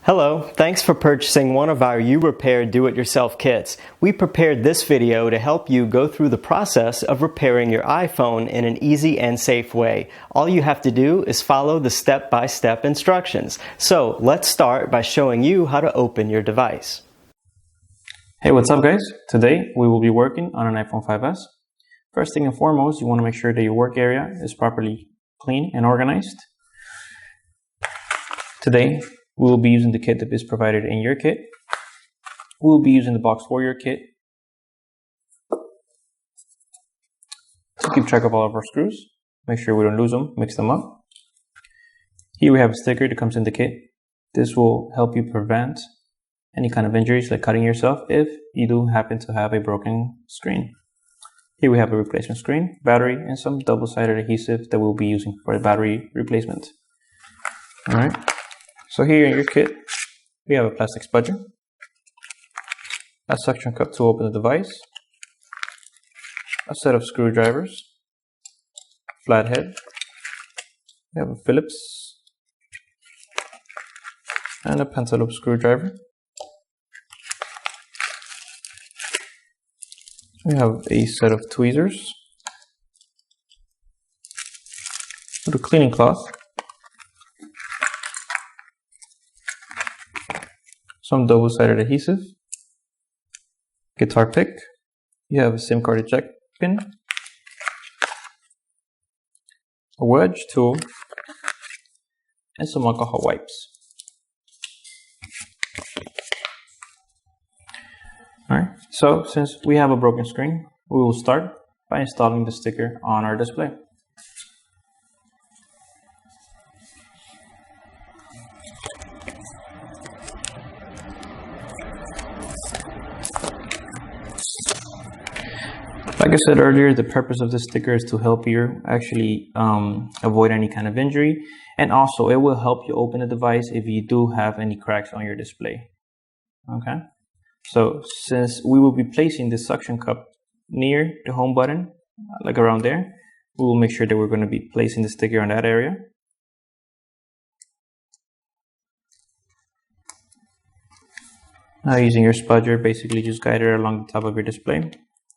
Hello, thanks for purchasing one of our uRepair do-it-yourself kits. We prepared this video to help you go through the process of repairing your iPhone in an easy and safe way. All you have to do is follow the step-by-step instructions. So let's start by showing you how to open your device. Hey, what's up guys? Today we will be working on an iPhone 5S. First thing and foremost, you want to make sure that your work area is properly clean and organized. Today we will be using the kit that is provided in your kit. We will be using the box for your kit to keep track of all of our screws. Make sure we don't lose them, mix them up. Here we have a sticker that comes in the kit. This will help you prevent any kind of injuries like cutting yourself if you do happen to have a broken screen. Here we have a replacement screen, battery, and some double-sided adhesive that we'll be using for the battery replacement. Alright. So here in your kit, we have a plastic spudger, a suction cup to open the device, a set of screwdrivers, flathead, we have a Phillips, and a pentalobe screwdriver. We have a set of tweezers with a cleaning cloth, some double-sided adhesive, guitar pick, you have a SIM card eject pin, a wedge tool, and some alcohol wipes. Alright, so since we have a broken screen, we will start by installing the sticker on our display. Like I said earlier, the purpose of this sticker is to help you actually avoid any kind of injury, and also it will help you open the device if you do have any cracks on your display. Okay, so since we will be placing the suction cup near the home button, like around there, we will make sure that we're going to be placing the sticker on that area. Now using your spudger, basically just guide it along the top of your display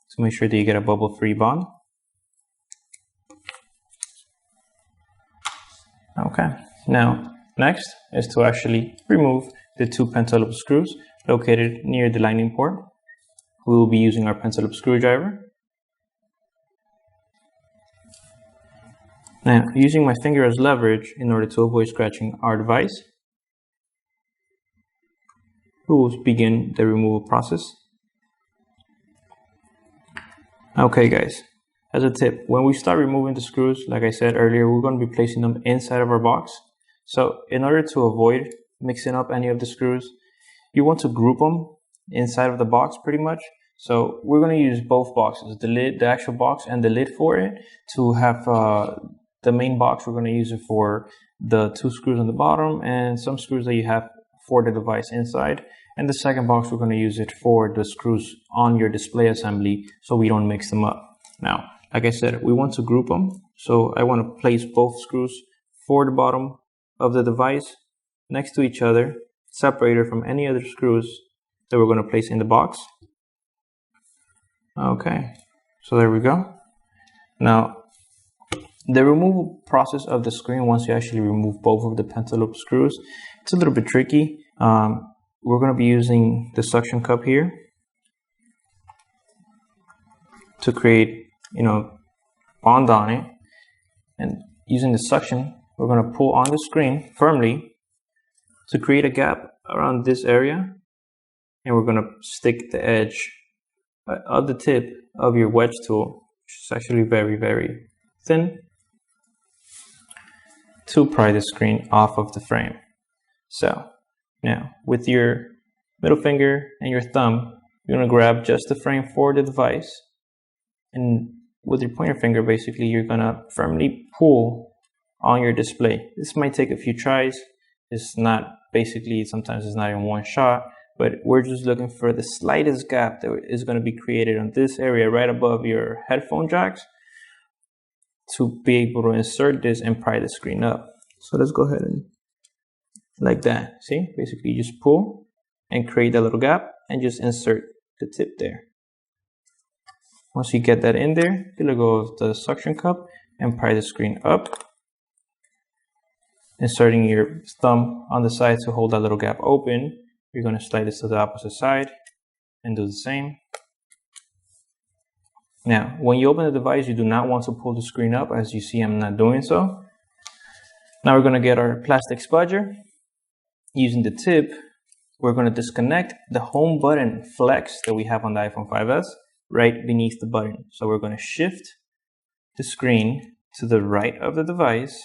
to make sure that you get a bubble-free bond. Okay, now next is to actually remove the two pentalobe screws located near the lightning port. We will be using our pentalobe screwdriver. Now, using my finger as leverage in order to avoid scratching our device, we will begin the removal process. Okay guys, as a tip, when we start removing the screws, like I said earlier, we're going to be placing them inside of our box. So in order to avoid mixing up any of the screws, you want to group them inside of the box pretty much. So we're going to use both boxes, the lid, the actual box, and the lid for it. To have the main box, we're going to use it for the two screws on the bottom and some screws that you have for the device inside. And the second box, we're going to use it for the screws on your display assembly so we don't mix them up. Now, like I said, we want to group them. So I want to place both screws for the bottom of the device next to each other, separated from any other screws that we're going to place in the box. Okay, so there we go. Now, the removal process of the screen, once you actually remove both of the pentalobe screws, it's a little bit tricky. We're going to be using the suction cup here to create, bond on it. And using the suction, we're going to pull on the screen firmly to create a gap around this area. And we're going to stick the edge of the tip of your wedge tool, which is actually very, very thin, to pry the screen off of the frame. So now, with your middle finger and your thumb, you're going to grab just the frame for the device. And with your pointer finger, basically, you're going to firmly pull on your display. This might take a few tries. It's not, basically, sometimes it's not in one shot. But we're just looking for the slightest gap that is going to be created on this area right above your headphone jacks to be able to insert this and pry the screen up. So let's go ahead and like that. See, basically you just pull and create a little gap and just insert the tip there. Once you get that in there, you let go of the suction cup and pry the screen up, inserting your thumb on the side to hold that little gap open. You're going to slide this to the opposite side and do the same. Now, when you open the device, you do not want to pull the screen up. As you see, I'm not doing so. Now we're going to get our plastic spudger. Using the tip, we're going to disconnect the home button flex that we have on the iPhone 5S right beneath the button. So we're going to shift the screen to the right of the device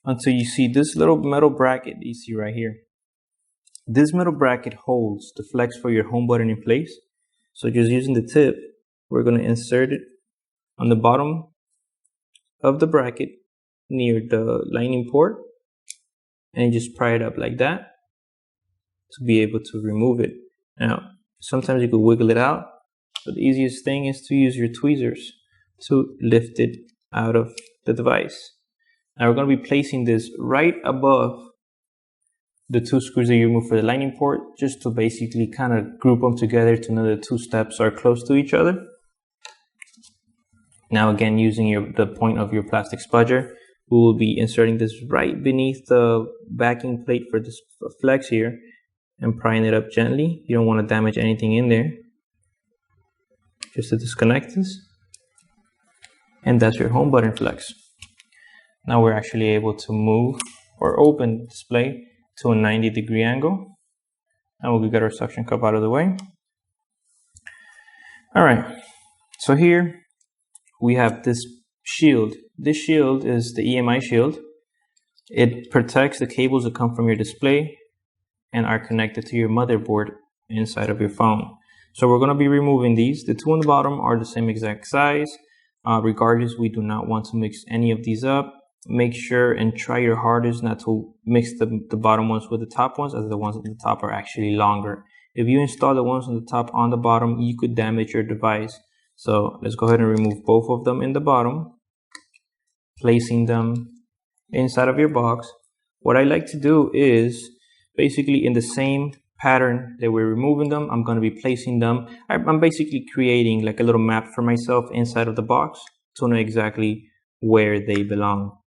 until you see this little metal bracket that you see right here. This metal bracket holds the flex for your home button in place. So just using the tip, we're going to insert it on the bottom of the bracket near the lightning port and just pry it up like that to be able to remove it. Now, sometimes you could wiggle it out, but the easiest thing is to use your tweezers to lift it out of the device. Now we're going to be placing this right above the two screws that you remove for the lightning port, just to basically kind of group them together to know the two steps are close to each other. Now again, using the point of your plastic spudger, we will be inserting this right beneath the backing plate for this flex here and prying it up gently. You don't want to damage anything in there. Just to disconnect this. And that's your home button flex. Now we're actually able to move or open the display to a 90-degree angle. And we'll get our suction cup out of the way. All right, so here we have this shield. This shield is the EMI shield. It protects the cables that come from your display and are connected to your motherboard inside of your phone. So we're going to be removing these. The two on the bottom are the same exact size. Regardless, we do not want to mix any of these up. Make sure and try your hardest not to mix the bottom ones with the top ones, as the ones at the top are actually longer. If you install the ones on the top on the bottom, you could damage your device. So let's go ahead and remove both of them in the bottom, placing them inside of your box. What I like to do is basically in the same pattern that we're removing them, I'm going to be placing them. I'm basically creating like a little map for myself inside of the box to know exactly where they belong.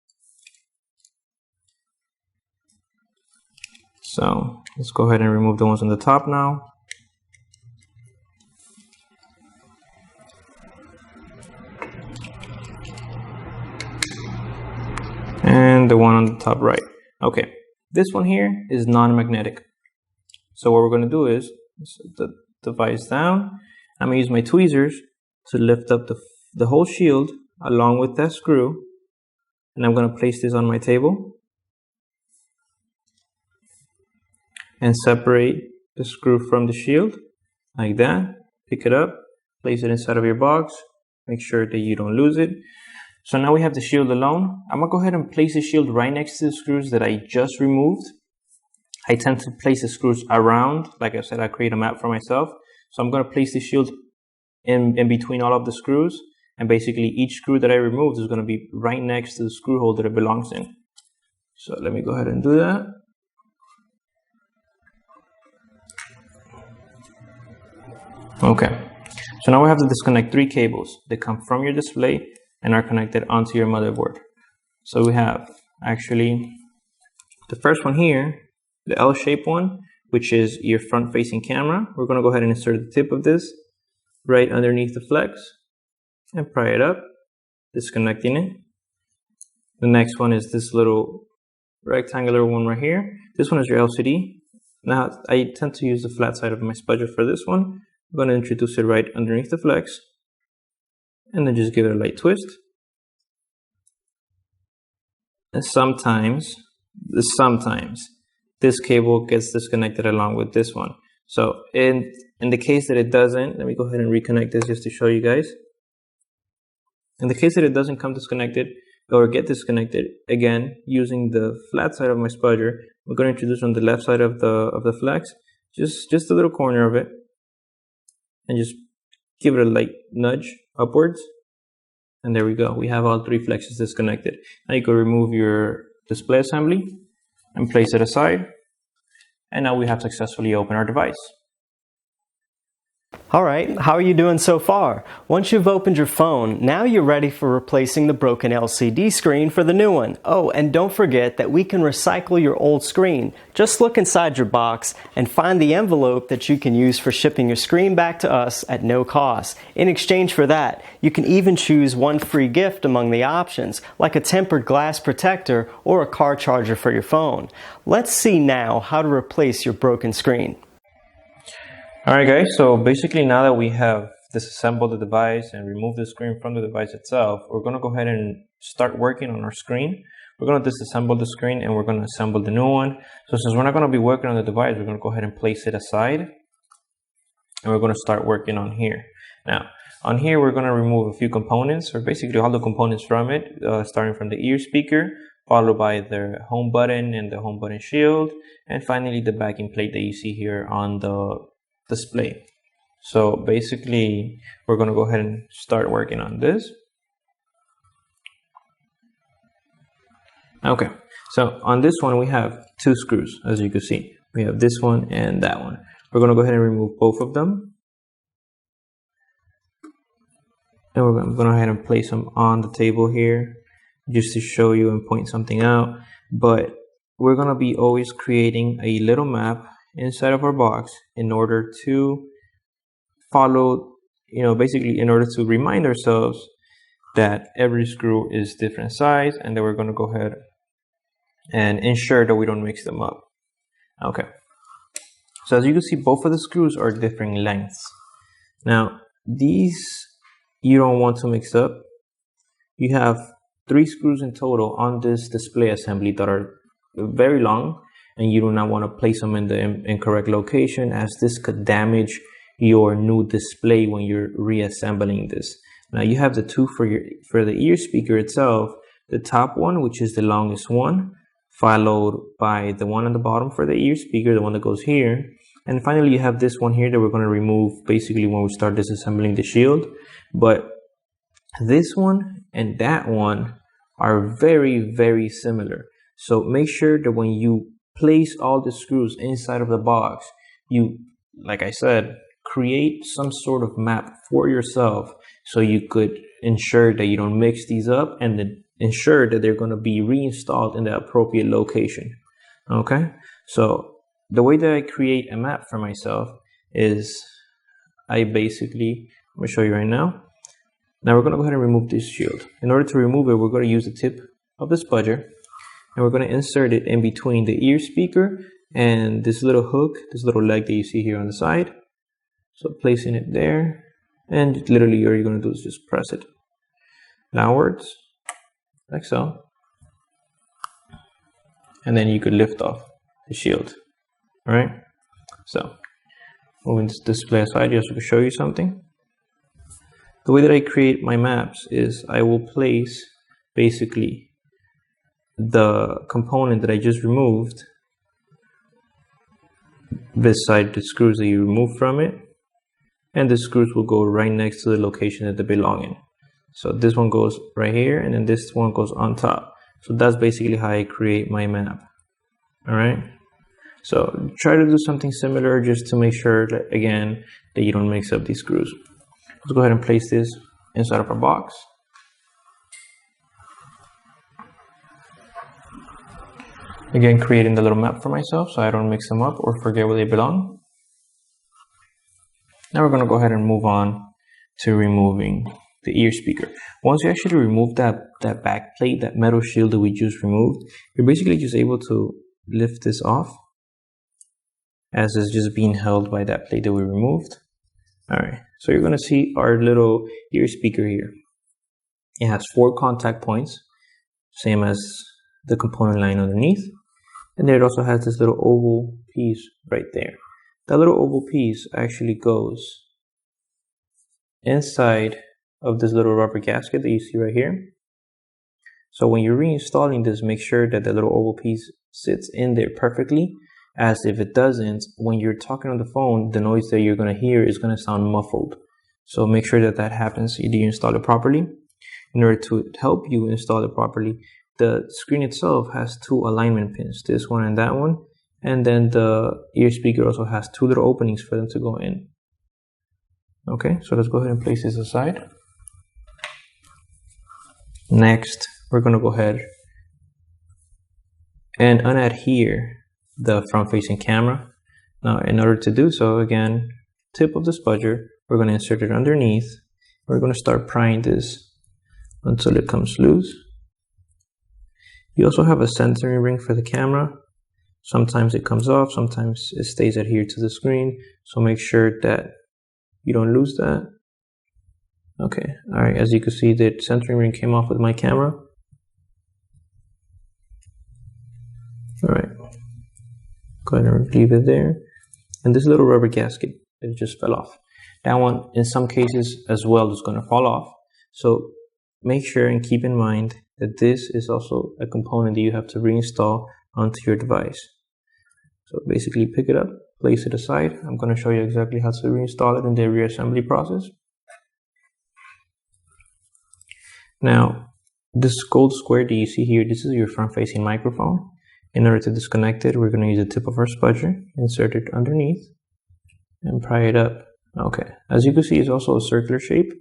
So let's go ahead and remove the ones on the top now. And the one on the top right. Okay, this one here is non-magnetic. So what we're going to do is set the device down. I'm going to use my tweezers to lift up the whole shield along with that screw. And I'm going to place this on my table and separate the screw from the shield like that. Pick it up, place it inside of your box. Make sure that you don't lose it. So now we have the shield alone. I'm going to go ahead and place the shield right next to the screws that I just removed. I tend to place the screws around. Like I said, I create a map for myself. So I'm going to place the shield in between all of the screws. And basically each screw that I removed is going to be right next to the screw hole that it belongs in. So let me go ahead and do that. Okay. So now we have to disconnect 3 cables that come from your display and are connected onto your motherboard. So we have actually the first one here, the L-shaped one, which is your front-facing camera. We're going to go ahead and insert the tip of this right underneath the flex and pry it up, disconnecting it. The next one is this little rectangular one right here. This one is your LCD. Now, I tend to use the flat side of my spudger for this one. I'm going to introduce it right underneath the flex and then just give it a light twist. And sometimes this cable gets disconnected along with this one. So in the case that it doesn't, let me go ahead and reconnect this just to show you guys. In the case that it doesn't come disconnected or get disconnected, again, using the flat side of my spudger, we're going to introduce on the left side of the flex, just a little corner of it, and just give it a light nudge upwards. And there we go. We have all 3 flexes disconnected. Now you can remove your display assembly and place it aside. And now we have successfully opened our device. Alright, how are you doing so far? Once you've opened your phone, now you're ready for replacing the broken LCD screen for the new one. Oh, and don't forget that we can recycle your old screen. Just look inside your box and find the envelope that you can use for shipping your screen back to us at no cost. In exchange for that, you can even choose one free gift among the options, like a tempered glass protector or a car charger for your phone. Let's see now how to replace your broken screen. Alright guys, so basically now that we have disassembled the device and removed the screen from the device itself, we're going to go ahead and start working on our screen. We're going to disassemble the screen and we're going to assemble the new one. So since we're not going to be working on the device, we're going to go ahead and place it aside. And we're going to start working on here. Now, on here we're going to remove a few components, or basically all the components from it, starting from the ear speaker, followed by the home button and the home button shield, and finally the backing plate that you see here on the display. So basically we're going to go ahead and start working on this. Okay, so on this one we have two screws. As you can see, we have this one and that one. We're going to go ahead and remove both of them, and we're going to go ahead and place them on the table here just to show you and point something out. But we're going to be always creating a little map inside of our box in order to follow, basically in order to remind ourselves that every screw is different size, and that we're going to go ahead and ensure that we don't mix them up. Okay, so as you can see, both of the screws are different lengths. Now these you don't want to mix up. You have 3 screws in total on this display assembly that are very long, and you do not want to place them in the incorrect location, as this could damage your new display when you're reassembling this. Now you have the two for the ear speaker itself, the top one, which is the longest one, followed by the one on the bottom for the ear speaker, the one that goes here, and finally you have this one here that we're going to remove basically when we start disassembling the shield. But this one and that one are very, very similar. So make sure that when you place all the screws inside of the box, you, like I said, create some sort of map for yourself so you could ensure that you don't mix these up, and then ensure that they're going to be reinstalled in the appropriate location. Okay, so the way that I create a map for myself is I'm going to show you right now. Now we're going to go ahead and remove this shield. In order to remove it, we're going to use the tip of the spudger, and we're going to insert it in between the ear speaker and this little hook, this little leg that you see here on the side. So placing it there, and literally all you're going to do is just press it downwards, like so. And then you could lift off the shield. Alright, so moving this display aside just to show you something. The way that I create my maps is I will place basically the component that I just removed beside the screws that you removed from it, and the screws will go right next to the location that they belong in. So this one goes right here, and then this one goes on top. So that's basically how I create my map. Alright, so try to do something similar just to make sure that, again, that you don't mix up these screws. Let's go ahead and place this inside of our box. Again, creating the little map for myself so I don't mix them up or forget where they belong. Now we're going to go ahead and move on to removing the ear speaker. Once you actually remove that back plate, that metal shield that we just removed, you're basically just able to lift this off, as it's just being held by that plate that we removed. Alright, so you're going to see our little ear speaker here. It has 4 contact points, same as the component line underneath. And then it also has this little oval piece right there. That little oval piece actually goes inside of this little rubber gasket that you see right here. So when you're reinstalling this, make sure that the little oval piece sits in there perfectly, as if it doesn't, when you're talking on the phone, the noise that you're going to hear is going to sound muffled. So make sure that that happens. You install it properly. In order to help you install it properly, the screen itself has two alignment pins, this one and that one, and then the ear speaker also has two little openings for them to go in. Okay, so let's go ahead and place this aside. Next, we're going to go ahead and unadhere the front-facing camera. Now, in order to do so, again, tip of the spudger, we're going to insert it underneath. We're going to start prying this until it comes loose. You also have a centering ring for the camera. Sometimes it comes off, sometimes it stays adhered to the screen, so make sure that you don't lose that. Okay, alright, as you can see, the centering ring came off with my camera. Alright, go ahead and leave it there. And this little rubber gasket, it just fell off. That one, in some cases as well, is going to fall off. So make sure and keep in mind that this is also a component that you have to reinstall onto your device. So basically pick it up, place it aside. I'm going to show you exactly how to reinstall it in the reassembly process. Now, this gold square that you see here, this is your front-facing microphone. In order to disconnect it, we're going to use the tip of our spudger, insert it underneath, and pry it up. Okay, as you can see, it's also a circular shape,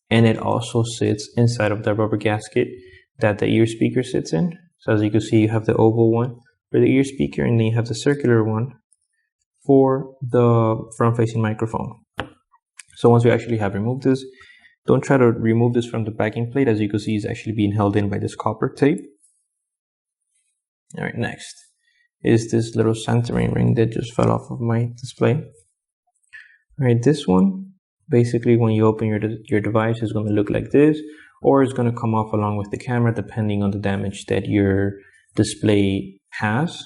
and it also sits inside of the rubber gasket that the ear speaker sits in. So as you can see, you have the oval one for the ear speaker, and then you have the circular one for the front-facing microphone. So once we actually have removed this, don't try to remove this from the backing plate. As you can see, it's actually being held in by this copper tape. All right, next is this little centering ring that just fell off of my display. All right, this one, basically when you open your device, is going to look like this, or it's going to come off along with the camera depending on the damage that your display has.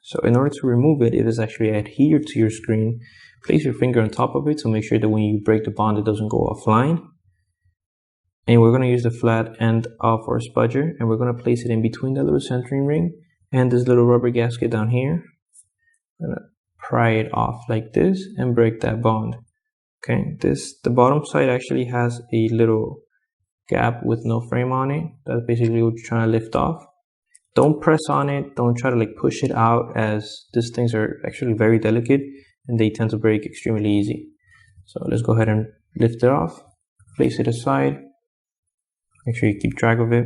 So in order to remove it, if it's actually adhered to your screen, place your finger on top of it to make sure that when you break the bond, it doesn't go offline. And we're going to use the flat end of our spudger, and we're going to place it in between the little centering ring and this little rubber gasket down here. I'm going to pry it off like this and break that bond. Okay, the bottom side actually has a little gap with no frame on it. That's basically what you're trying to lift off. Don't press on it. Don't try to like push it out, as these things are actually very delicate and they tend to break extremely easy. So let's go ahead and lift it off, place it aside. Make sure you keep track of it.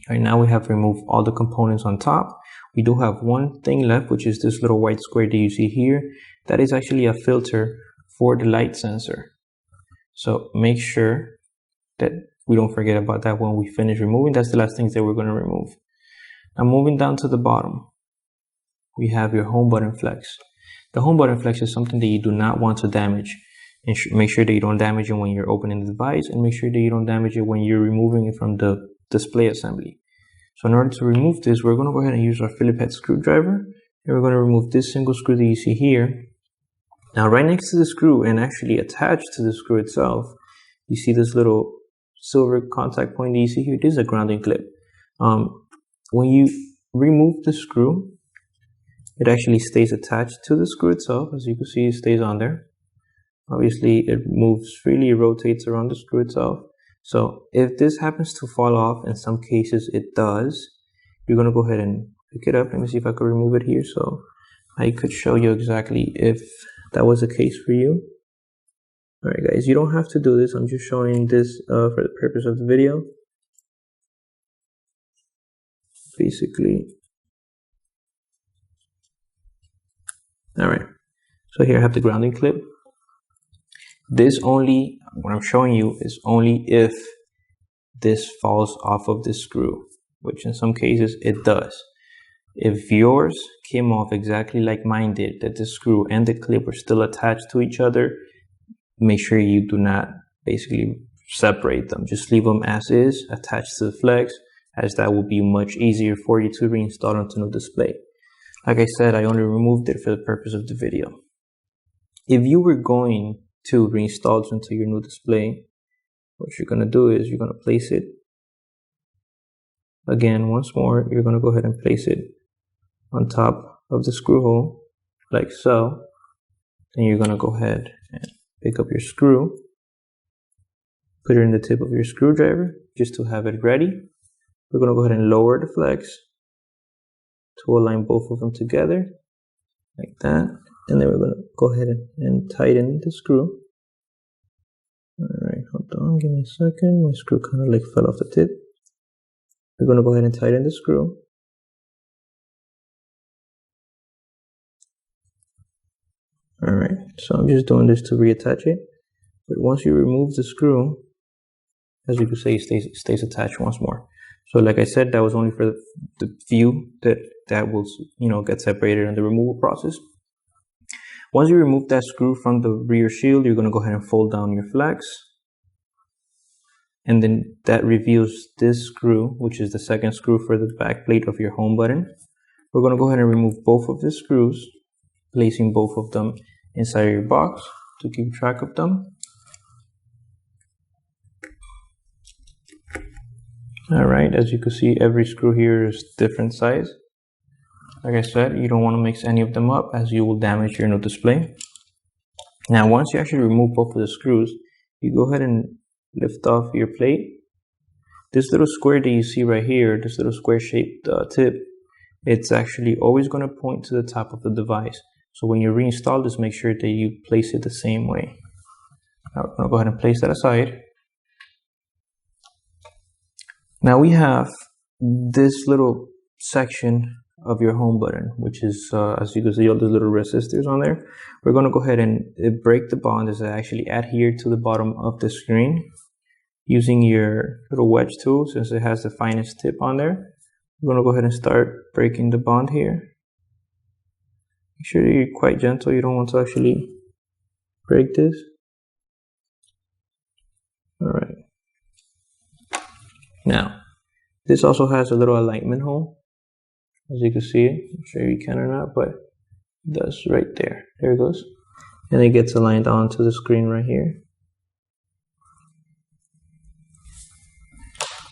All right, now we have removed all the components on top. We do have one thing left, which is this little white square that you see here. That is actually a filter for the light sensor. So make sure that we don't forget about that when we finish removing. That's the last things that we're going to remove. Now moving down to the bottom, we have your home button flex. The home button flex is something that you do not want to damage. And make sure that you don't damage it when you're opening the device, and make sure that you don't damage it when you're removing it from the display assembly. So in order to remove this, we're going to go ahead and use our Phillips head screwdriver, and we're going to remove this single screw that you see here. Now right next to the screw, and actually attached to the screw itself, you see this little silver contact point that you see here. This is a grounding clip. When you remove the screw, it actually stays attached to the screw itself. As you can see, it stays on there. Obviously, it moves freely, it rotates around the screw itself. So if this happens to fall off, in some cases it does, you're going to go ahead and pick it up. Let me see if I could remove it here so I could show you exactly if that was the case for you. Alright guys, you don't have to do this. I'm just showing this for the purpose of the video. Basically. Alright, so here I have the grounding clip. This only, what I'm showing you is only if this falls off of the screw, which in some cases it does. If yours came off exactly like mine did, that the screw and the clip were still attached to each other, make sure you do not basically separate them. Just leave them as is, attached to the flex, as that will be much easier for you to reinstall onto the display. Like I said, I only removed it for the purpose of the video. If you were going to reinstall it into your new display, what you're going to do is you're going to place it again once more. You're going to go ahead and place it on top of the screw hole like so. Then you're going to go ahead and pick up your screw, put it in the tip of your screwdriver just to have it ready. we're going to go ahead and lower the flex to align both of them together, like that. And then we're going to go ahead and tighten the screw. Alright, hold on, give me a second. My screw kind of like fell off the tip. We're going to go ahead and tighten the screw. Alright, so I'm just doing this to reattach it. But once you remove the screw, as you can see, it stays attached once more. So like I said, that was only for the few that will, get separated in the removal process. Once you remove that screw from the rear shield, you're going to go ahead and fold down your flex. And then that reveals this screw, which is the second screw for the back plate of your home button. We're going to go ahead and remove both of the screws, placing both of them inside of your box to keep track of them. Alright, as you can see, every screw here is different size. Like I said, you don't want to mix any of them up as you will damage your new display. Now, once you actually remove both of the screws, you go ahead and lift off your plate. This little square that you see right here, this little square shaped tip, it's actually always going to point to the top of the device. So when you reinstall this, make sure that you place it the same way. Now we're going to go ahead and place that aside. Now we have this little section of your home button, which is, as you can see, all those little resistors on there. We're going to go ahead and break the bond as I actually adhere to the bottom of the screen using your little wedge tool, since it has the finest tip on there. We're going to go ahead and start breaking the bond here. Make sure that you're quite gentle. You don't want to actually break this. All right. Now, this also has a little alignment hole, as you can see it. I'm sure you can or not, but it does right there. There it goes. And it gets aligned onto the screen right here.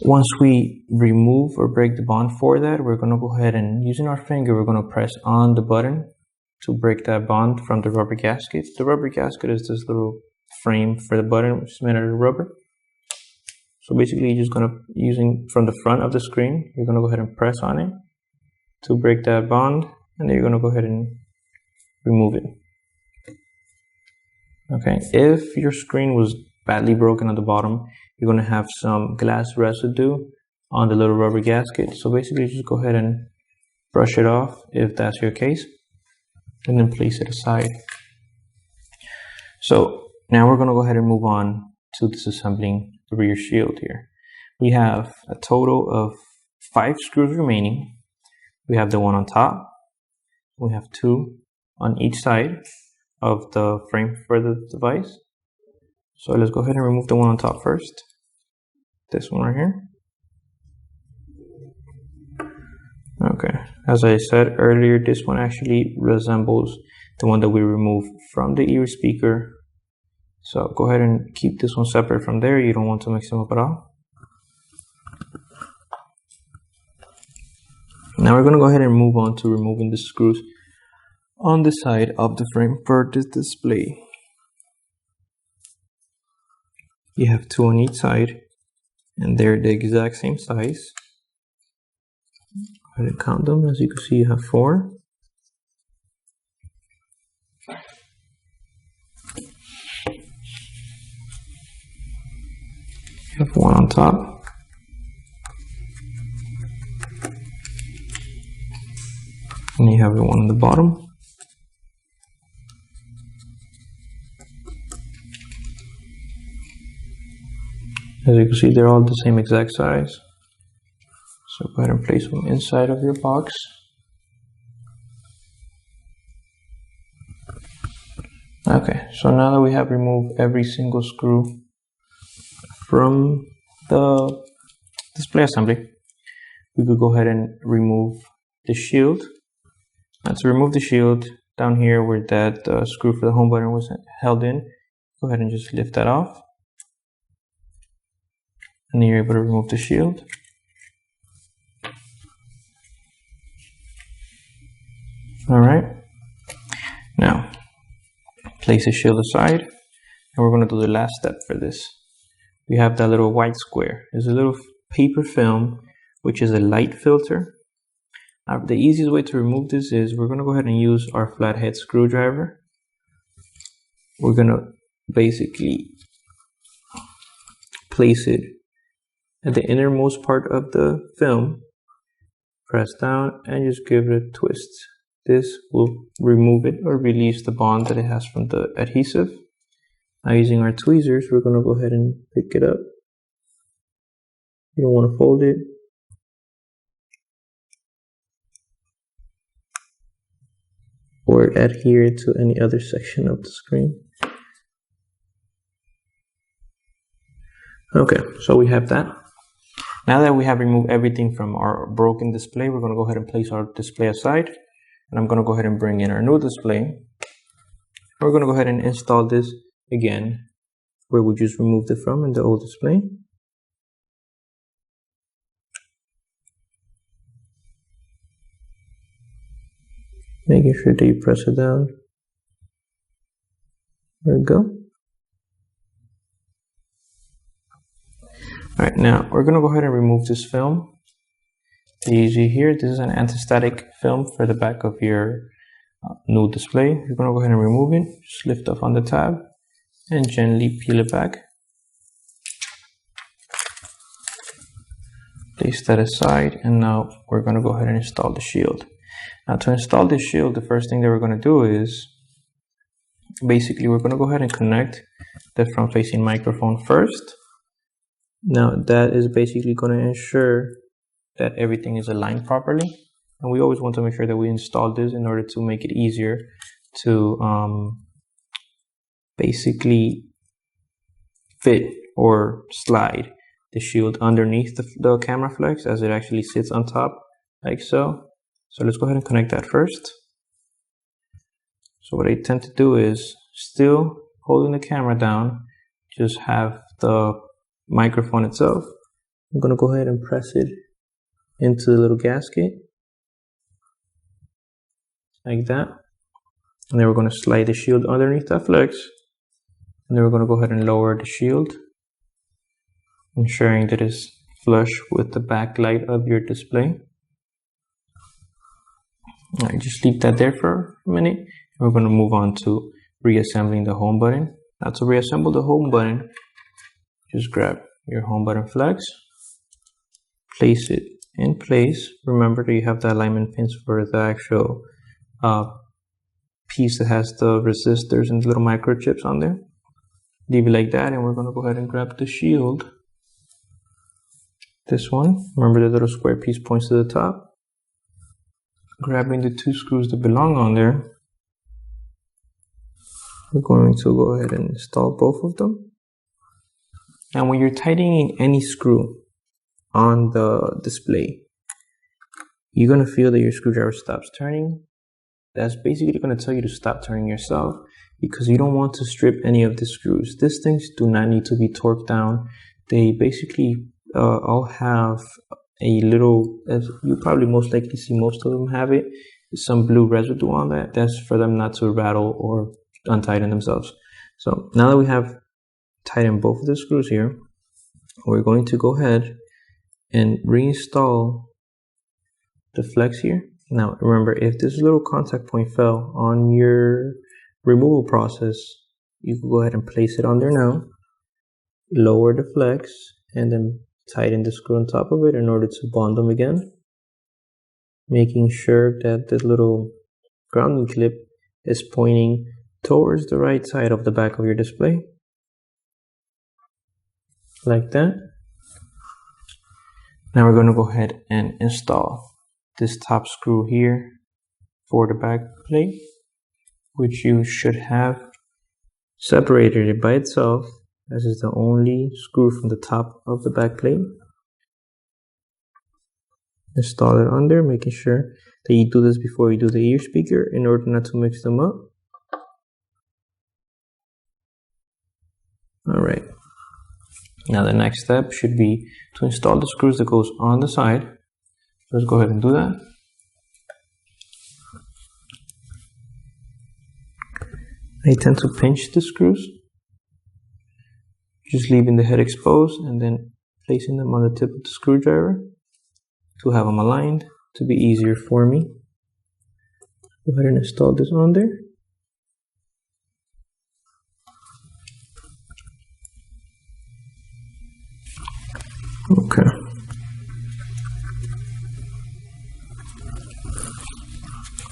Once we remove or break the bond for that, we're going to go ahead and, using our finger, we're going to press on the button to break that bond from the rubber gasket. The rubber gasket is this little frame for the button, which is made out of rubber. So basically, you're just going to, using from the front of the screen, you're going to go ahead and press on it to break that bond, and then you're going to go ahead and remove it. Okay, if your screen was badly broken at the bottom, you're going to have some glass residue on the little rubber gasket. So basically, just go ahead and brush it off if that's your case, and then place it aside. So now we're going to go ahead and move on to disassembling the rear shield here. We have a total of 5 screws remaining. We have the one on top. We have 2 on each side of the frame for the device. So let's go ahead and remove the one on top first. This one right here. Okay, as I said earlier, this one actually resembles the one that we removed from the ear speaker. So go ahead and keep this one separate from there. You don't want to mix them up at all. Now we're going to go ahead and move on to removing the screws on the side of the frame for this display. You have 2 on each side, and they're the exact same size. Go ahead and count them. As you can see, you have 4. You have 1 on top. And you have the one on the bottom. As you can see, they're all the same exact size. So go ahead and place them inside of your box. Okay, so now that we have removed every single screw from the display assembly, we could go ahead and remove the shield. And to remove the shield, down here where that screw for the home button was held in, go ahead and just lift that off. And then you're able to remove the shield. Alright, now place the shield aside, and we're going to do the last step for this. We have that little white square. It's a little paper film which is a light filter. Now, the easiest way to remove this is we're going to go ahead and use our flathead screwdriver. We're going to basically place it at the innermost part of the film, press down, and just give it a twist. This will remove it or release the bond that it has from the adhesive. Now, using our tweezers, we're going to go ahead and pick it up. You don't want to fold it. Or adhere to any other section of the screen. Okay, so we have that. Now that we have removed everything from our broken display, we're going to go ahead and place our display aside. And I'm going to go ahead and bring in our new display. We're going to go ahead and install this again, where we just removed it from in the old display. Making sure that you press it down. There we go. Alright, now we're going to go ahead and remove this film. You see here, this is an anti-static film for the back of your new display. You're going to go ahead and remove it. Just lift off on the tab and gently peel it back. Place that aside, and now we're going to go ahead and install the shield. Now, to install this shield, the first thing that we're going to do is basically we're going to go ahead and connect the front-facing microphone first. Now, that is basically going to ensure that everything is aligned properly. And we always want to make sure that we install this in order to make it easier to basically fit or slide the shield underneath the camera flex as it actually sits on top, like so. So let's go ahead and connect that first. So what I tend to do is, still holding the camera down, just have the microphone itself. I'm going to go ahead and press it into the little gasket, like that. And then we're going to slide the shield underneath that flex. And then we're going to go ahead and lower the shield, ensuring that it's flush with the backlight of your display. Alright, just leave that there for a minute. We're going to move on to reassembling the home button. Now, to reassemble the home button, just grab your home button flex, place it in place. Remember that you have the alignment pins for the actual piece that has the resistors and the little microchips on there. Leave it like that, and we're going to go ahead and grab the shield. This one, remember the little square piece points to the top. Grabbing the two screws that belong on there, we're going to go ahead and install both of them. And when you're tightening any screw on the display, you're going to feel that your screwdriver stops turning. That's basically going to tell you to stop turning yourself, because you don't want to strip any of the screws. These things do not need to be torqued down. They basically all have a little, as you probably most likely see most of them have it, some blue residue on that. That's for them not to rattle or untighten themselves. So now that we have tightened both of the screws here, we're going to go ahead and reinstall the flex here. Now remember, if this little contact point fell on your removal process, you can go ahead and place it on there now, lower the flex, and then tighten the screw on top of it in order to bond them again, making sure that this little grounding clip is pointing towards the right side of the back of your display, like that. Now we're going to go ahead and install this top screw here for the back plate, which you should have separated it by itself, as is the only screw from the top of the back plate. Install it under, making sure that you do this before you do the ear speaker in order not to mix them up. Alright, now the next step should be to install the screws that goes on the side. Let's go ahead and do that. I tend to pinch the screws, just leaving the head exposed and then placing them on the tip of the screwdriver. to have them aligned to be easier for me. Go ahead and install this on there. Okay.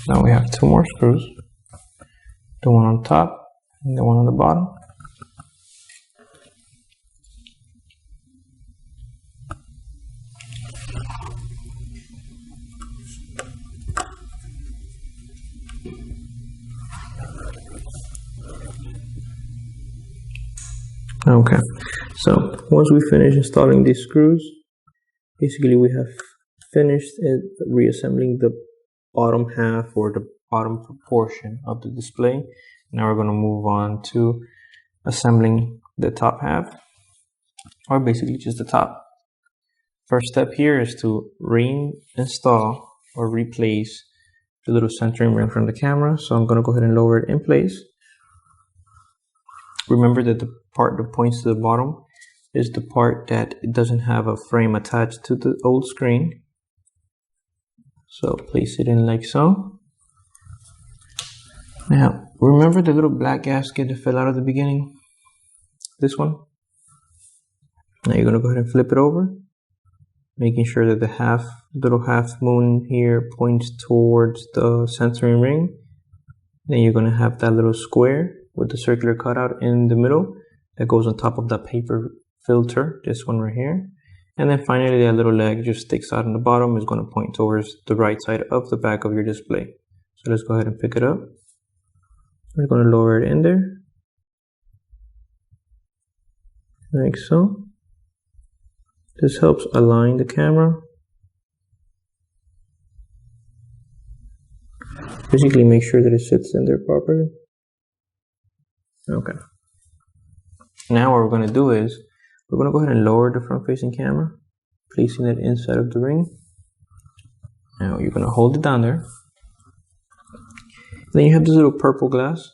Now we have two more screws, the one on top and the one on the bottom. Okay, so once we finish installing these screws, basically we have finished reassembling the bottom half or the bottom portion of the display. Now we're going to move on to assembling the top half, or basically just the top. First step here is to reinstall or replace the little centering ring from the camera. So I'm going to go ahead and lower it in place. Remember that the part that points to the bottom is the part that it doesn't have a frame attached to the old screen. So place it in like so. Now, remember the little black gasket that fell out at the beginning? This one? Now you're going to go ahead and flip it over, making sure that the little half moon here points towards the centering ring. Then you're going to have that little square with the circular cutout in the middle that goes on top of that paper filter, this one right here. And then finally that little leg just sticks out on the bottom, is going to point towards the right side of the back of your display. So let's go ahead and pick it up. We're going to lower it in there, like so. This helps align the camera. Basically make sure that it sits in there properly. Okay. Now what we're going to do is we're going to go ahead and lower the front facing camera, placing it inside of the ring. Now you're going to hold it down there. Then you have this little purple glass.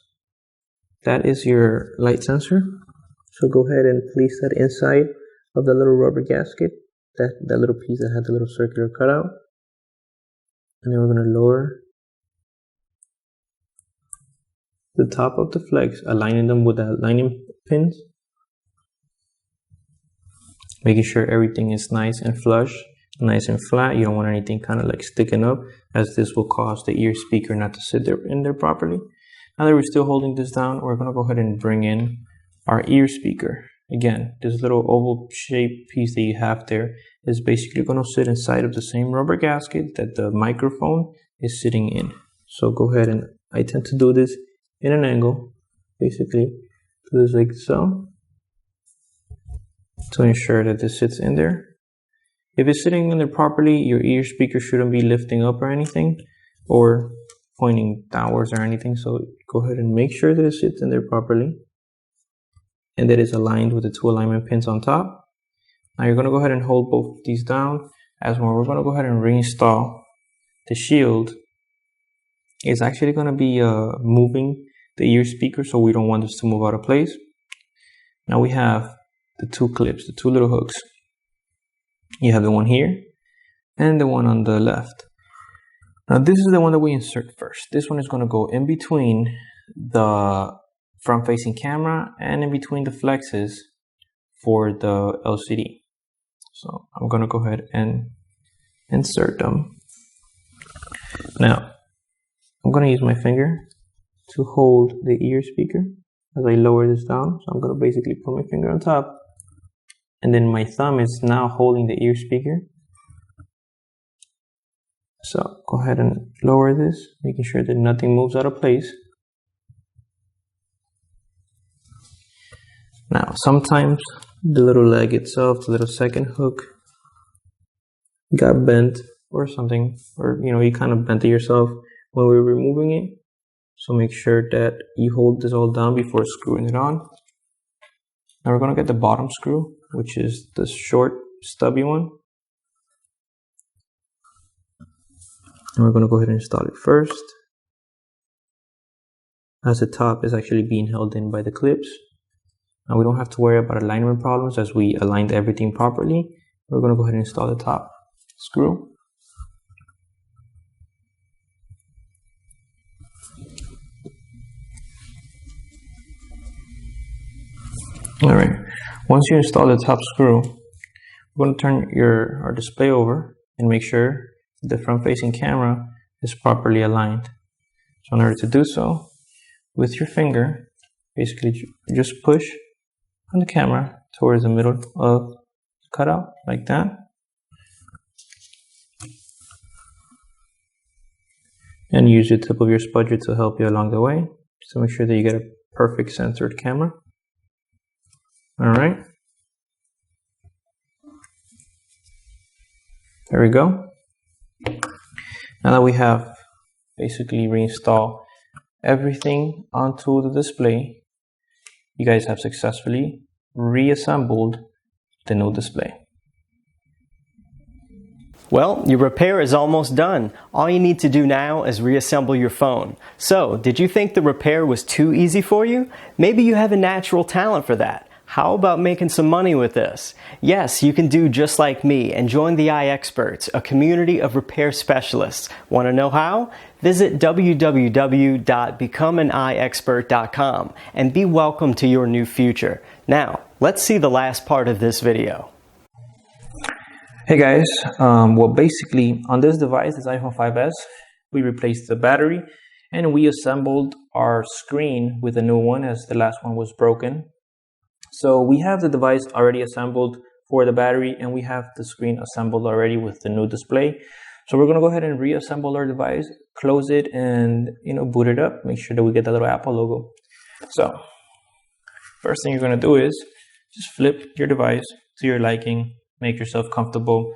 That is your light sensor. So go ahead and place that inside of the little rubber gasket, that little piece that had the little circular cutout. And then we're going to lower the top of the flex, aligning them with the aligning pins, making sure everything is nice and flush, nice and flat. You don't want anything kind of like sticking up, as this will cause the ear speaker not to sit there in there properly. Now that we're still holding this down, we're going to go ahead and bring in our ear speaker. Again, this little oval shaped piece that you have there is basically going to sit inside of the same rubber gasket that the microphone is sitting in. So go ahead, and I tend to do this in an angle, basically do this like so, to ensure that this sits in there. If it's sitting in there properly, your ear speaker shouldn't be lifting up or anything, or pointing downwards or anything. So go ahead and make sure that it sits in there properly, and that it's aligned with the two alignment pins on top. Now you're going to go ahead and hold both of these down, as when we're going to go ahead and reinstall the shield. It's actually going to be moving the ear speaker, so we don't want this to move out of place. Now we have the two clips, the two little hooks. You have the one here and the one on the left. Now this is the one that we insert first. This one is going to go in between the front facing camera and in between the flexes for the LCD. So I'm going to go ahead and insert them. Now I'm going to use my finger to hold the ear speaker as I lower this down. So I'm going to basically put my finger on top, and then my thumb is now holding the ear speaker. So go ahead and lower this, making sure that nothing moves out of place. Now sometimes the little leg itself, the little second hook, got bent or something, or you kind of bent it yourself when we were removing it. So make sure that you hold this all down before screwing it on. Now we're going to get the bottom screw, which is the short stubby one. And we're going to go ahead and install it first, as the top is actually being held in by the clips. Now we don't have to worry about alignment problems, as we aligned everything properly. We're going to go ahead and install the top screw. All right, once you install the top screw, we're going to turn our display over and make sure the front-facing camera is properly aligned. So in order to do so, with your finger, basically just push on the camera towards the middle of the cutout, like that. And use the tip of your spudger to help you along the way, just to make sure that you get a perfect centered camera. All right. There we go. Now that we have basically reinstalled everything onto the display, you guys have successfully reassembled the new display. Well, your repair is almost done. All you need to do now is reassemble your phone. So, did you think the repair was too easy for you? Maybe you have a natural talent for that. How about making some money with this? Yes, you can do just like me and join the iExperts, a community of repair specialists. Want to know how? Visit www.becomeaniexpert.com and be welcome to your new future. Now, let's see the last part of this video. Hey guys, well basically on this device, this iPhone 5s, we replaced the battery and we assembled our screen with a new one as the last one was broken. So we have the device already assembled for the battery and we have the screen assembled already with the new display. So we're gonna go ahead and reassemble our device, close it and boot it up, make sure that we get the little Apple logo. So first thing you're gonna do is just flip your device to your liking, make yourself comfortable,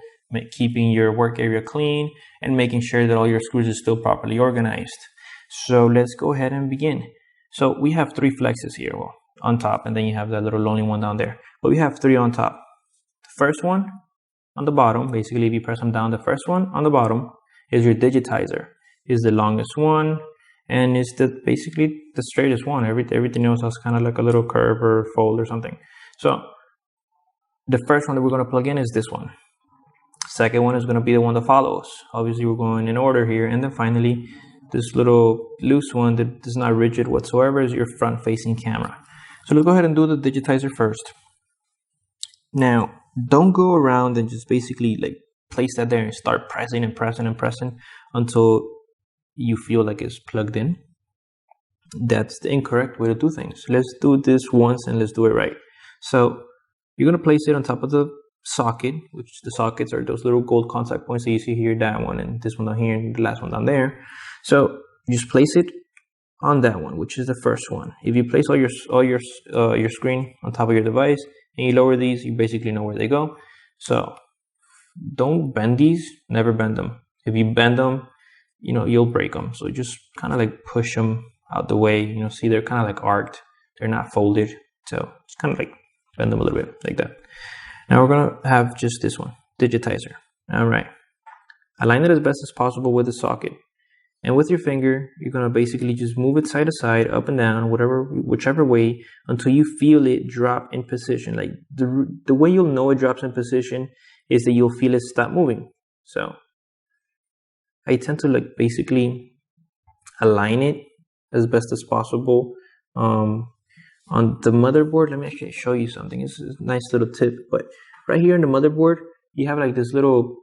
keeping your work area clean and making sure that all your screws are still properly organized. So let's go ahead and begin. So we have 3 flexes here on top, and then you have that little lonely one down there. But we have 3 on top. The first one on the bottom, basically if you press them down, the first one on the bottom is your digitizer. Is the longest one and it's basically the straightest one. Everything else has kind of like a little curve or fold or something. So the first one that we're going to plug in is this one. Second one is going to be the one that follows. Obviously we're going in order here. And then finally this little loose one that is not rigid whatsoever is your front facing camera. So let's go ahead and do the digitizer first. Now don't go around and just basically like place that there and start pressing and pressing and pressing until you feel like it's plugged in. That's the incorrect way to do things. Let's do this once and let's do it right. So you're going to place it on top of the socket, which the sockets are those little gold contact points that you see here, that one and this one down here and the last one down there. So you just place it on that one, which is the first one. If you place all your screen on top of your device and you lower these, you basically know where they go. So don't bend these, never bend them. If you bend them, you'll break them. So just kind of like push them out the way. See, they're kind of like arced, they're not folded. So just kind of like bend them a little bit like that. Now we're gonna have just this one, digitizer. All right, align it as best as possible with the socket. And with your finger, you're gonna basically just move it side to side, up and down, whichever way, until you feel it drop in position. Like the way you'll know it drops in position is that you'll feel it stop moving. So I tend to like basically align it as best as possible. On the motherboard, let me actually show you something. It's a nice little tip, but right here in the motherboard, you have like this little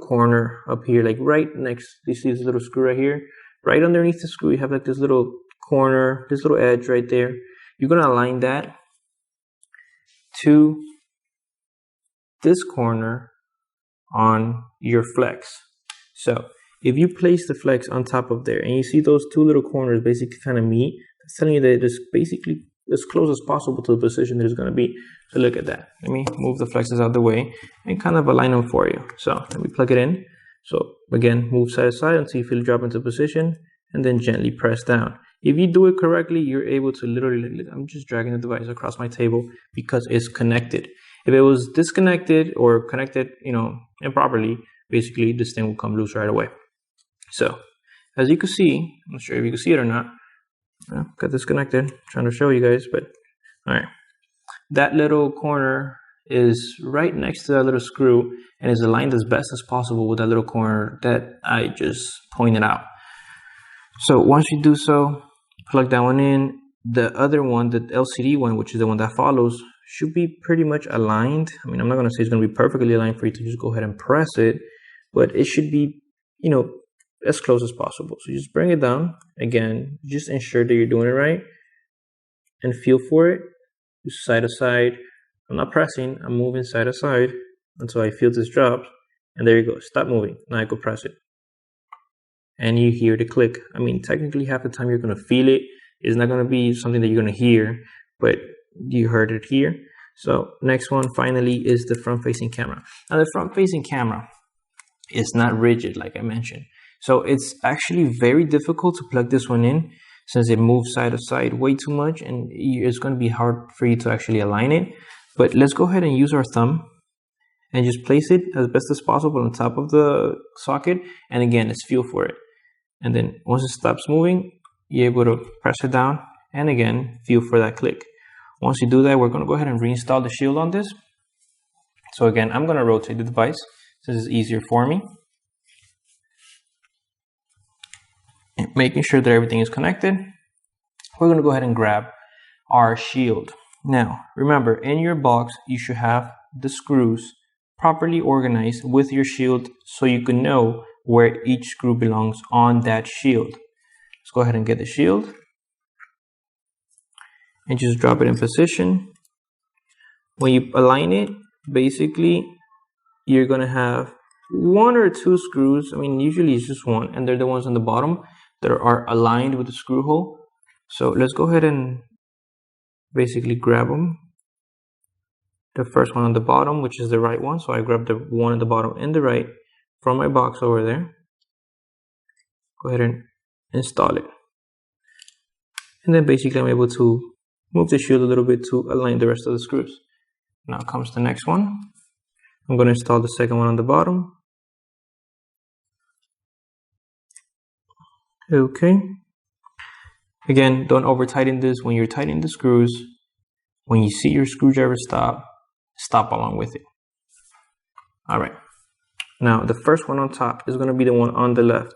corner up here, like right next, you see this little screw right here, right underneath the screw, you have like this little corner, this little edge right there. You're gonna align that to this corner on your flex. So if you place the flex on top of there and you see those 2 little corners basically kind of meet, it's telling you that it's basically as close as possible to the position that it's going to be. So look at that. Let me move the flexes out of the way and kind of align them for you. So let me plug it in. So again, move side to side until you feel it drop into position and then gently press down. If you do it correctly, you're able to literally, I'm just dragging the device across my table because it's connected. If it was disconnected or connected, improperly, basically this thing will come loose right away. So as you can see, I'm not sure if you can see it or not. Got disconnected, trying to show you guys, but all right. That little corner is right next to that little screw and is aligned as best as possible with that little corner that I just pointed out. So once you do so, plug that one in the other one, the LCD one, which is the one that follows, should be pretty much aligned. I mean, I'm not going to say it's going to be perfectly aligned for you to just go ahead and press it, but it should be, you know, as close as possible. So just bring it down. Again, just ensure that you're doing it right and feel for it. Just side to side. I'm not pressing, I'm moving side to side until I feel this drop. And there you go. Stop moving. Now I go press it. And you hear the click. I mean, technically half the time you're going to feel it. It's not going to be something that you're going to hear, but you heard it here. So next one finally is the front facing camera. Now the front facing camera is not rigid like I mentioned. So it's actually very difficult to plug this one in since it moves side to side way too much, and it's going to be hard for you to actually align it. But let's go ahead and use our thumb and just place it as best as possible on top of the socket. And again, let's feel for it. And then once it stops moving, you're able to press it down and again, feel for that click. Once you do that, we're going to go ahead and reinstall the shield on this. So again, I'm going to rotate the device since it's easier for me. And making sure that everything is connected, we're going to go ahead and grab our shield. Now, remember, in your box, you should have the screws properly organized with your shield so you can know where each screw belongs on that shield. Let's go ahead and get the shield and just drop it in position. When you align it, basically, you're going to have one or two screws. I mean, usually it's just one, and they're the ones on the bottom that are aligned with the screw hole. So let's go ahead and basically grab them. The first one on the bottom, which is the right one. So I grab the one on the bottom and the right from my box over there. Go ahead and install it. And then basically I'm able to move the shield a little bit to align the rest of the screws. Now comes the next one. I'm going to install the second one on the bottom. Okay. Again, don't over tighten this. When you're tightening the screws, when you see your screwdriver stop along with it. All right. Now the first one on top is going to be the one on the left.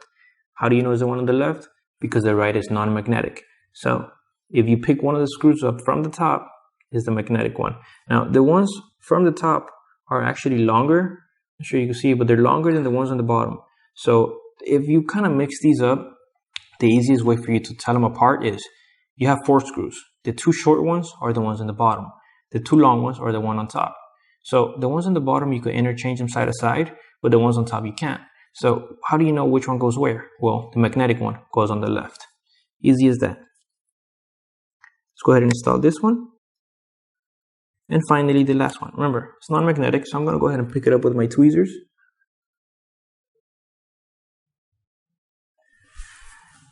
How do you know it's the one on the left? Because the right is non-magnetic. So if you pick one of the screws up from the top, is the magnetic one. Now the ones from the top are actually longer. I'm sure you can see it, but they're longer than the ones on the bottom. So if you kind of mix these up, the easiest way for you to tell them apart is you have 4 screws. The 2 short ones are the ones in the bottom. The 2 long ones are the one on top. So the ones on the bottom, you could interchange them side to side, but the ones on top, you can't. So how do you know which one goes where? Well, the magnetic one goes on the left. Easy as that. Let's go ahead and install this one. And finally, the last one. Remember, it's non-magnetic, so I'm going to go ahead and pick it up with my tweezers.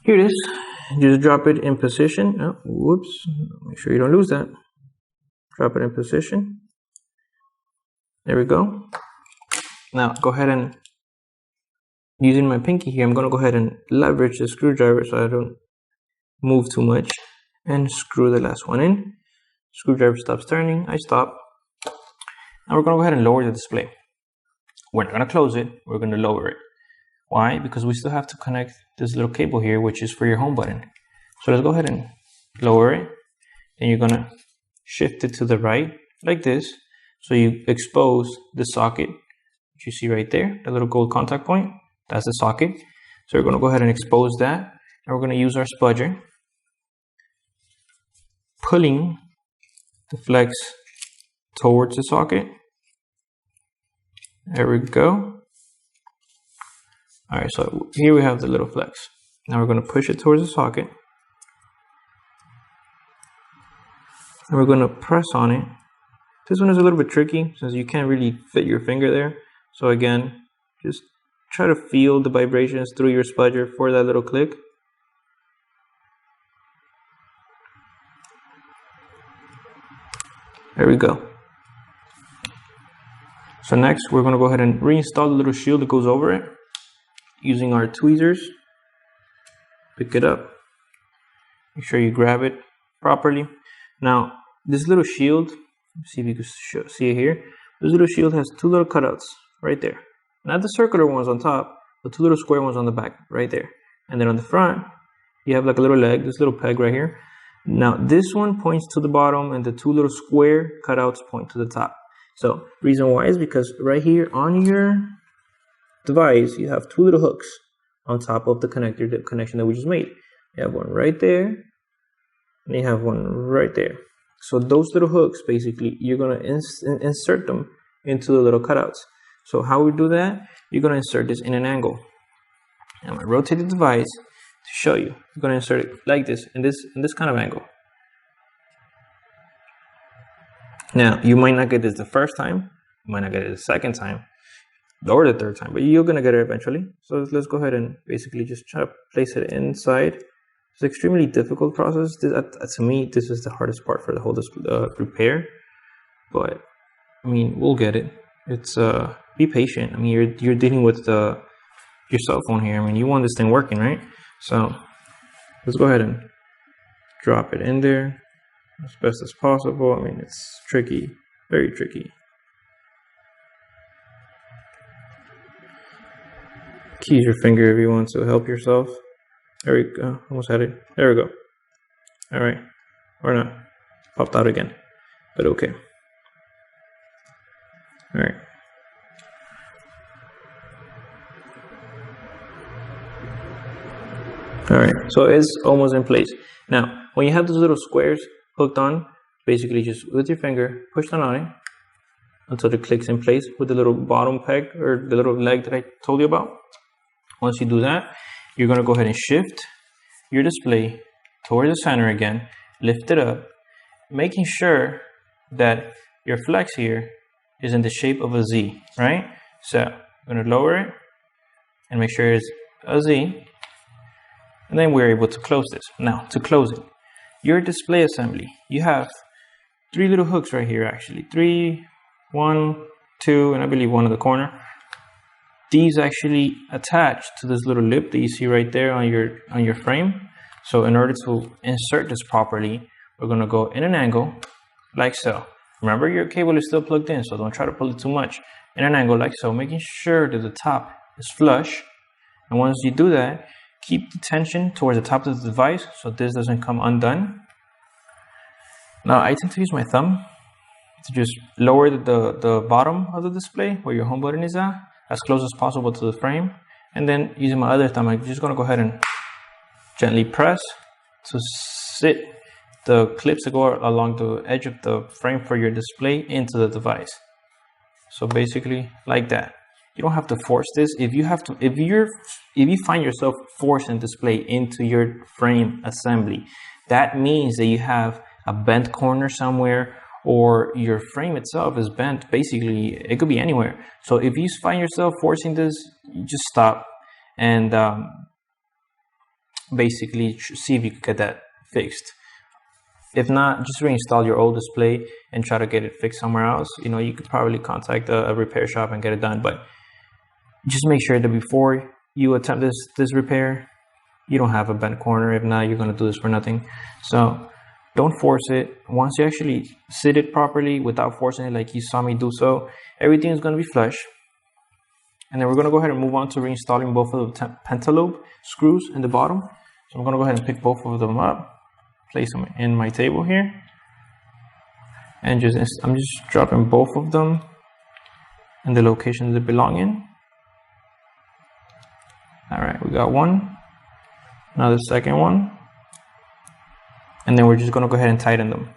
Here it is. Just drop it in position. Oh, whoops. Make sure you don't lose that. Drop it in position. There we go. Now, go ahead and, using my pinky here, I'm going to go ahead and leverage the screwdriver so I don't move too much. And screw the last one in. Screwdriver stops turning. I stop. Now we're going to go ahead and lower the display. We're not going to close it. We're going to lower it. Why? Because we still have to connect this little cable here, which is for your home button. So let's go ahead and lower it. Then you're going to shift it to the right like this. So you expose the socket, which you see right there, the little gold contact point. That's the socket. So we're going to go ahead and expose that. And we're going to use our spudger, pulling the flex towards the socket. There we go. All right, so here we have the little flex. Now we're going to push it towards the socket. And we're going to press on it. This one is a little bit tricky since you can't really fit your finger there. So again, just try to feel the vibrations through your spudger for that little click. There we go. So next, we're going to go ahead and reinstall the little shield that goes over it using our tweezers. Pick it up. Make sure you grab it properly. Now, this little shield, see if you can see it here. This little shield has 2 little cutouts right there. Not the circular ones on top, but 2 little square ones on the back right there. And then on the front, you have like a little leg, this little peg right here. Now this one points to the bottom and the two little square cutouts point to the top. So reason why is because right here on your device, you have two little hooks on top of the connector, the connection that we just made. You have one right there, and you have one right there. So those little hooks, basically, you're gonna insert them into the little cutouts. So how we do that? You're gonna insert this in an angle. I'm gonna rotate the device to show you. You're gonna insert it like this, in this kind of angle. Now, you might not get this the first time, you might not get it the second time, or the third time, but you're gonna get it eventually. So let's go ahead and basically just try to place it inside. It's an extremely difficult process. To me, this is the hardest part for the whole repair. But I mean, we'll get it. It's be patient. I mean, you're dealing with your cell phone here. I mean, you want this thing working, right? So let's go ahead and drop it in there as best as possible. I mean, it's tricky, very tricky. Keys your finger if you want to help yourself. There we go. Almost had it. There we go. All right. Or not. Popped out again. But okay. All right. All right. So it's almost in place. Now, when you have those little squares hooked on, basically just with your finger, push down on it until it clicks in place with the little bottom peg or the little leg that I told you about. Once you do that, you're going to go ahead and shift your display towards the center again, lift it up, making sure that your flex here is in the shape of a Z, right? So I'm going to lower it and make sure it's a Z, and then we're able to close this. Now, to close it, your display assembly, you have three little hooks right here, actually. 3, 1, 2, and I believe one in the corner. These actually attach to this little lip that you see right there on your frame. So in order to insert this properly, we're going to go in an angle like so. Remember, your cable is still plugged in, so don't try to pull it too much. In an angle like so, making sure that the top is flush. And once you do that, keep the tension towards the top of the device so this doesn't come undone. Now, I tend to use my thumb to just lower the bottom of the display where your home button is at, as close as possible to the frame, and then using my other thumb, I'm just going to go ahead and gently press to sit the clips that go along the edge of the frame for your display into the device. So basically like that. You don't have to force this. If you find yourself forcing display into your frame assembly, that means that you have a bent corner somewhere, or your frame itself is bent. Basically, it could be anywhere. So if you find yourself forcing this, you just stop and basically see if you can get that fixed. If not, just reinstall your old display and try to get it fixed somewhere else. You know, you could probably contact a repair shop and get it done, but just make sure that before you attempt this repair, you don't have a bent corner. If not, you're going to do this for nothing. So don't force it. Once you actually sit it properly without forcing it like you saw me do so, everything is going to be flush. And then we're going to go ahead and move on to reinstalling both of the pentalobe screws in the bottom. So I'm going to go ahead and pick both of them up, place them in my table here, and I'm just dropping both of them in the locations they belong in. All right, we got one. Now the second one. And then we're just going to go ahead and tighten them.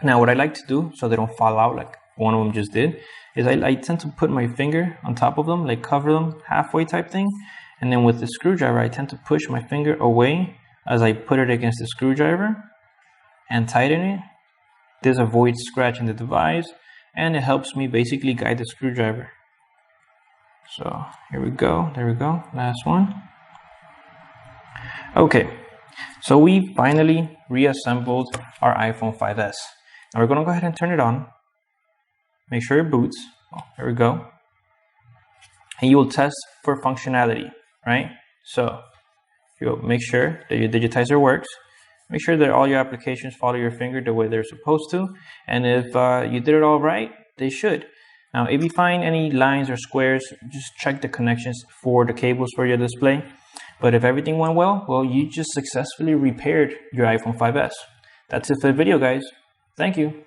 Now, what I like to do so they don't fall out like one of them just did is I tend to put my finger on top of them, like cover them halfway type thing. And then with the screwdriver, I tend to push my finger away as I put it against the screwdriver and tighten it. This avoids scratching the device, and it helps me basically guide the screwdriver. So here we go. There we go. Last one. Okay. So we finally reassembled our iPhone 5S. Now we're going to go ahead and turn it on. Make sure it boots. Oh, there we go. And you will test for functionality, right? So you'll make sure that your digitizer works. Make sure that all your applications follow your finger the way they're supposed to. And if you did it all right, they should. Now, if you find any lines or squares, just check the connections for the cables for your display. But if everything went well, you just successfully repaired your iPhone 5S. That's it for the video, guys. Thank you.